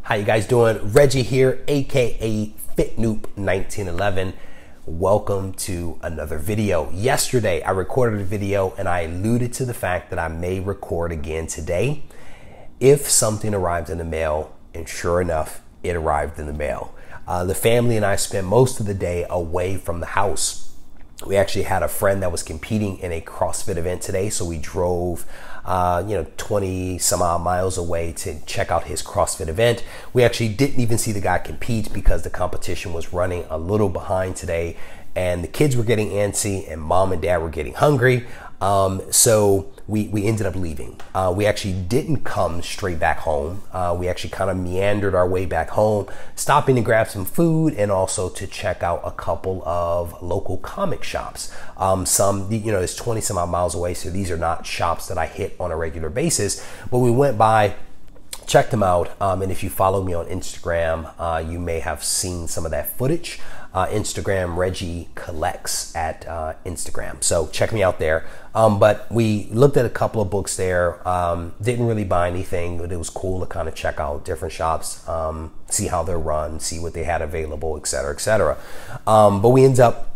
How you guys doing? Reggie here, aka FitNoop1911. Welcome to another video. Yesterday I recorded a video and I alluded to the fact that I may record again today if something arrived in the mail, and sure enough, it arrived in the mail. The family and I spent most of the day away from the house. We actually had a friend that was competing in a CrossFit event today, so we drove 20 some odd miles away to check out his CrossFit event. We actually didn't even see the guy compete because the competition was running a little behind today, and the kids were getting antsy and mom and dad were getting hungry. So we ended up leaving. We actually didn't come straight back home. We actually kind of meandered our way back home, stopping to grab some food and also to check out a couple of local comic shops. It's 20 some odd miles away, so these are not shops that I hit on a regular basis, but we went by, checked them out, and if you follow me on Instagram, you may have seen some of that footage. Instagram, Reggie Collects at Instagram. So check me out there. But we looked at a couple of books there. Didn't really buy anything, but it was cool to kind of check out different shops, see how they're run, see what they had available, et cetera, et cetera. But we ended up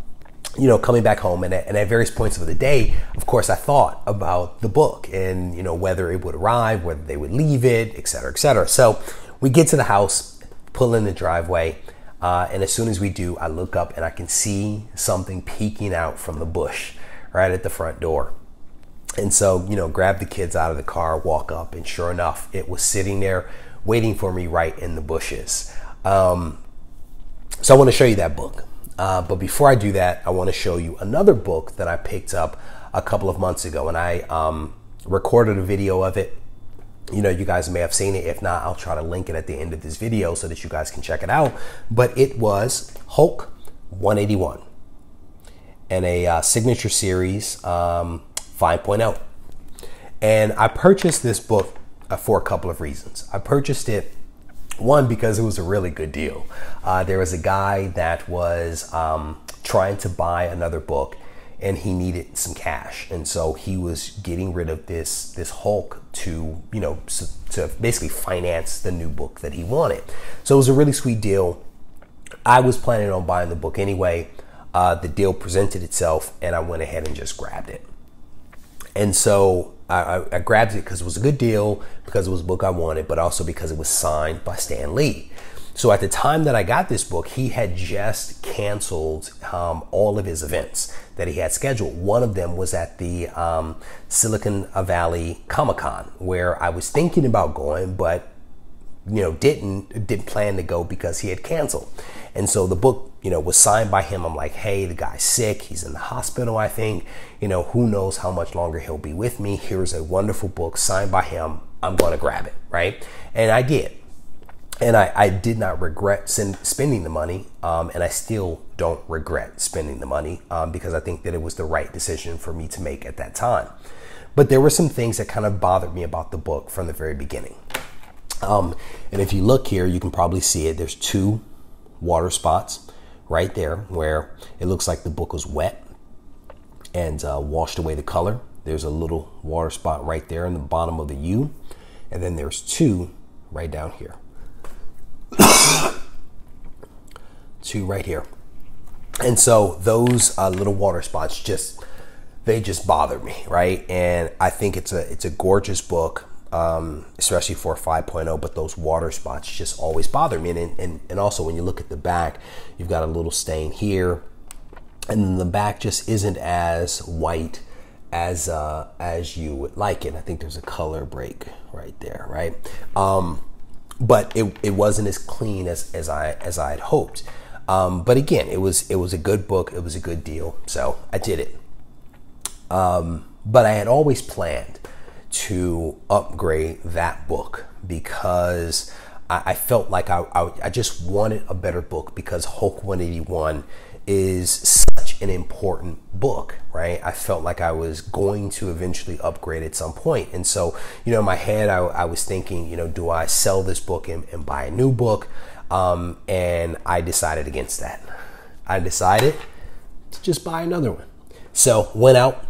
coming back home, and at various points of the day, of course, I thought about the book and, whether it would arrive, whether they would leave it, et cetera, et cetera. So we get to the house, pull in the driveway, and as soon as we do, I look up and I can see something peeking out from the bush right at the front door. And so, grab the kids out of the car, walk up, and sure enough, it was sitting there waiting for me right in the bushes. So I want to show you that book. But before I do that, I want to show you another book that I picked up a couple of months ago, and I recorded a video of it. You guys may have seen it. If not, I'll try to link it at the end of this video so that you guys can check it out. But it was Hulk 181 and a signature series 5.0. And I purchased this book for a couple of reasons. I purchased it, one, because it was a really good deal. There was a guy that was trying to buy another book, and he needed some cash, and so he was getting rid of this Hulk to basically finance the new book that he wanted. So it was a really sweet deal. I was planning on buying the book anyway. The deal presented itself, and I went ahead and just grabbed it. And so I grabbed it because it was a good deal, because it was a book I wanted, but also because it was signed by Stan Lee. So at the time that I got this book, he had just canceled all of his events that he had scheduled. One of them was at the Silicon Valley Comic-Con, where I was thinking about going, but didn't plan to go because he had canceled. And so the book, was signed by him. I'm like, hey, the guy's sick. He's in the hospital, I think. Who knows how much longer he'll be with me. Here's a wonderful book signed by him. I'm going to grab it, right? And I did. And I did not regret spending the money, and I still don't regret spending the money because I think that it was the right decision for me to make at that time. But there were some things that kind of bothered me about the book from the very beginning. And if you look here, you can probably see it. There's two water spots right there where it looks like the book was wet and washed away the color. There's a little water spot right there in the bottom of the U. And then there's two right down here. Two right here. And so those little water spots just bother me, right? And I think it's a gorgeous book, especially for a 5.0, but those water spots just always bother me. And also when you look at the back, you've got a little stain here, and then the back just isn't as white as you would like it. I think there's a color break right there, right? But it wasn't as clean as I had hoped. But again, it was a good book. It was a good deal. So I did it. But I had always planned to upgrade that book because I felt like I just wanted a better book, because Hulk 181 is such an important book, right? I felt like I was going to eventually upgrade at some point. And so, in my head, I was thinking, do I sell this book and buy a new book? And I decided against that. I decided to just buy another one. So went out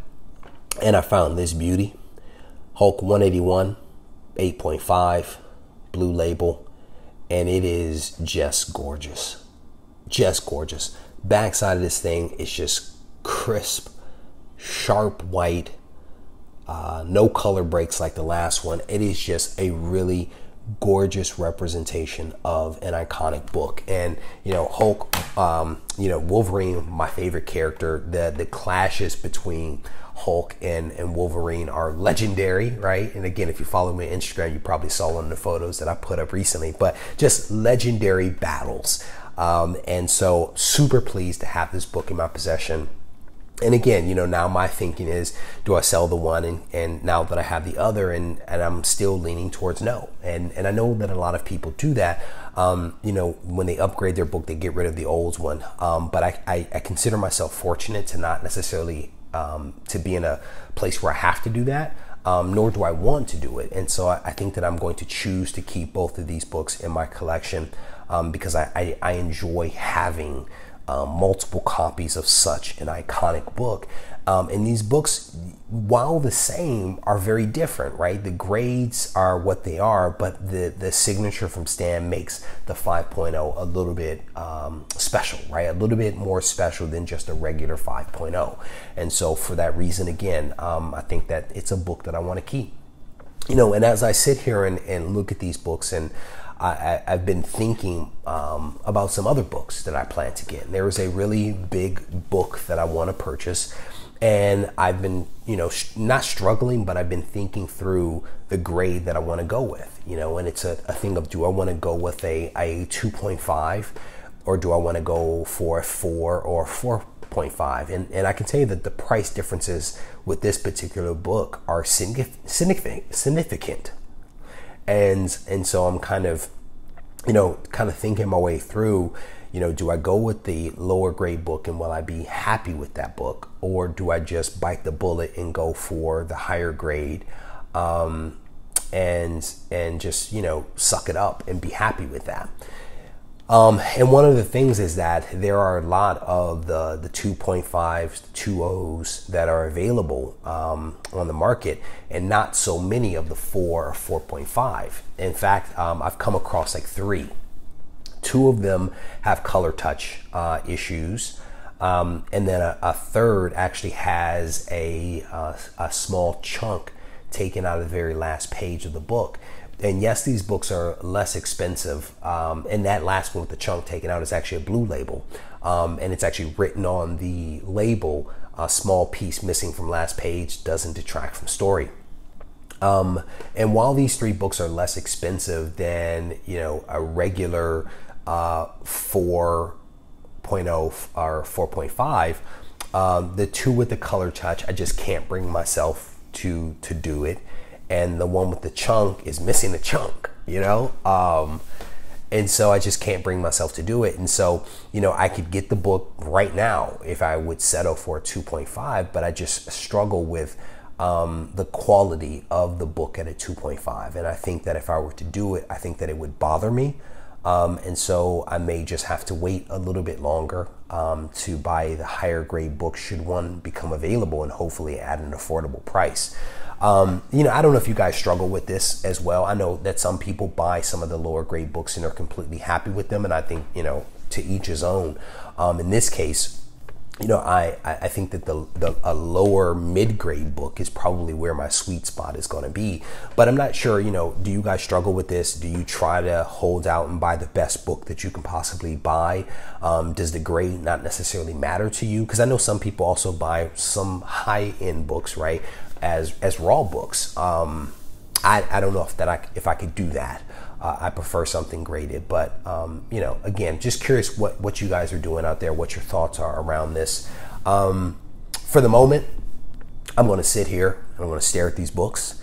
and I found this beauty, Hulk 181, 8.5, blue label. and it is just gorgeous. Just gorgeous. Backside of this thing is just crisp, sharp white, no color breaks like the last one. It is just a really gorgeous representation of an iconic book. And Hulk, Wolverine, my favorite character. The clashes between Hulk and Wolverine are legendary, right? And again, if you follow me on Instagram, you probably saw one of the photos that I put up recently, but just legendary battles. And so super pleased to have this book in my possession. And again, now my thinking is, do I sell the one and now that I have the other, and I'm still leaning towards no. And I know that a lot of people do that. When they upgrade their book, they get rid of the old one. But I consider myself fortunate to not necessarily to be in a place where I have to do that, nor do I want to do it. And so I think that I'm going to choose to keep both of these books in my collection because I enjoy having multiple copies of such an iconic book. And these books, while the same, are very different, right? The grades are what they are, but the signature from Stan makes the 5.0 a little bit special, right? A little bit more special than just a regular 5.0. And so for that reason, again, I think that it's a book that I want to keep. And as I sit here and look at these books, and I've been thinking about some other books that I plan to get. There is a really big book that I want to purchase, and I've been, not struggling, but I've been thinking through the grade that I want to go with, and it's a thing of, do I want to go with a 2.5, or do I want to go for a 4 or 4.5? And I can tell you that the price differences with this particular book are significant. And so I'm kind of thinking my way through, do I go with the lower grade book and will I be happy with that book? Or do I just bite the bullet and go for the higher grade and just, suck it up and be happy with that? And one of the things is that there are a lot of the 2.5s, 2.0s that are available on the market, and not so many of the 4 or 4.5. In fact, I've come across like 3. 2 of them have color touch issues, and then a third actually has a small chunk taken out of the very last page of the book. And yes, these books are less expensive. And that last one with the chunk taken out is actually a blue label. And it's actually written on the label, a small piece missing from last page doesn't detract from story. And while these 3 books are less expensive than, a regular 4.0 or 4.5, the 2 with the color touch, I just can't bring myself to do it. And the one with the chunk is missing the chunk, and so I just can't bring myself to do it. And so, I could get the book right now if I would settle for a 2.5, but I just struggle with the quality of the book at a 2.5. And I think that if I were to do it, I think that it would bother me. And so I may just have to wait a little bit longer to buy the higher grade book should one become available, and hopefully at an affordable price. I don't know if you guys struggle with this as well. I know that some people buy some of the lower grade books and are completely happy with them. And I think, to each his own. In this case, I think that a lower mid-grade book is probably where my sweet spot is going to be. But I'm not sure, do you guys struggle with this? Do you try to hold out and buy the best book that you can possibly buy? Does the grade not necessarily matter to you? Because I know some people also buy some high-end books, right, as raw books. I don't know if I could do that. I prefer something graded, but again, just curious what you guys are doing out there, what your thoughts are around this. For the moment, I'm going to sit here and I'm going to stare at these books,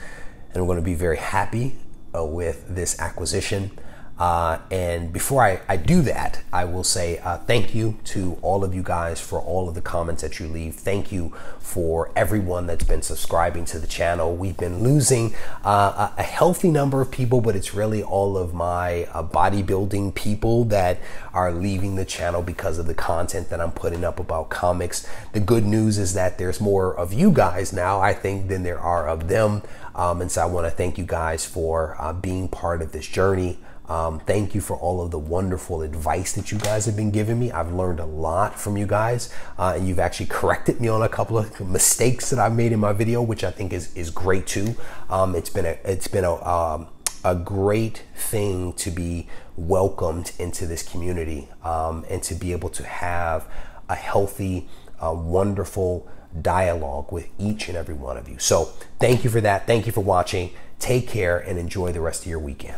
and I'm going to be very happy with this acquisition. And before I do that, I will say thank you to all of you guys for all of the comments that you leave. Thank you for everyone that's been subscribing to the channel. We've been losing a healthy number of people, but it's really all of my bodybuilding people that are leaving the channel because of the content that I'm putting up about comics. The good news is that there's more of you guys now, I think, than there are of them. And so I want to thank you guys for being part of this journey. Thank you for all of the wonderful advice that you guys have been giving me. I've learned a lot from you guys, and you've actually corrected me on a couple of mistakes that I made in my video, which I think is great too. It's been a great thing to be welcomed into this community, and to be able to have a healthy, wonderful dialogue with each and every one of you. So thank you for that. Thank you for watching. Take care and enjoy the rest of your weekend.